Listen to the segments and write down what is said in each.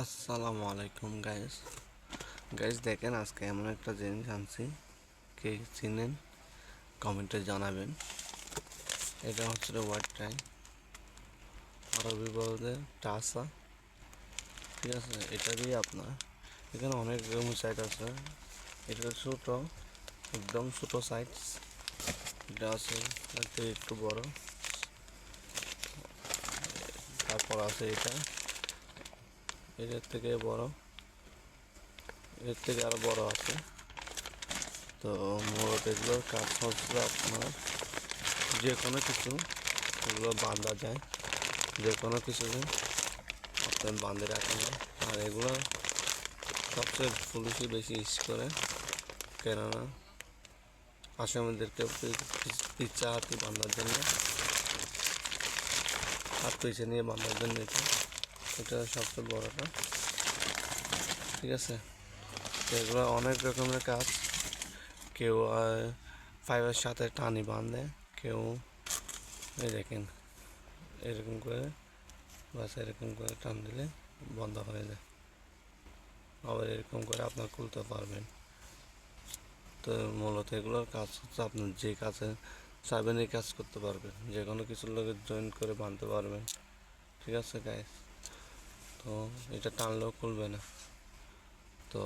আসসালামু আলাইকুম গাইস। দেখেন আজকে এমন একটা জিনিস আনছি, কে চিনেন কমেন্টে জানাবেন। এটা হচ্ছে ওয়ার্ড টাই, আরবি বলতে টাসা। ঠিক আছে, এটা দিয়ে আপনার এখানে অনেক রকম সাইট আছে। এটা ছোট, একদম ছোট সাইজ। এটা আছে এর থেকে একটু বড়, তারপর আছে এটার থেকে বড়, এর থেকে আরো বড় আছে। তো মূলত এগুলোর কাজ হচ্ছে আপনার যে কোনো কিছু এগুলো বাঁধা যায়, যে কোনো কিছু আপনার বাঁধে রাখা যায়। আর এগুলো সবচেয়ে পুলিশই বেশি ইউজ করে, কেননা আসামিদেরকে পিচ্ছা হাতি বাঁধার জন্য, হাত পিছিয়ে নিয়ে বাঁধার জন্য এটা সবচেয়ে বড়টা। ঠিক আছে, তো এগুলো অনেক রকমের কাজ। কেউ পাইপের সাথে টানি বাঁধে, কেউ এই দেখেন এরকম করে, বাস এরকম করে টান দিলে বন্ধ হয়ে যায়। আবার এরকম করে আপনার খুলতে পারবেন। তো মূলত এগুলোর কাজ হচ্ছে আপনার যে কাজে চাইবেন এই কাজ করতে পারবেন, যে কোনো কিছুর লোকের জয়েন করে বাঁধতে পারবেন। ঠিক আছে গাইস, তো এটা টানলেও খুলবে না। তো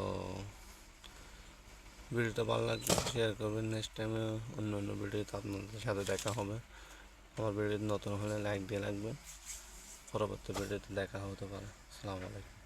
ভিডিওটা ভালো লাগলে শেয়ার করবেন। নেক্সট টাইমে অন্য অন্য ভিডিওতে আপনাদের সাথে দেখা হবে। আমার ভিডিও নতুন হলে লাইক দিয়ে রাখবেন, পরবর্তী ভিডিওতে দেখা হতে পারে। আসসালামু আলাইকুম।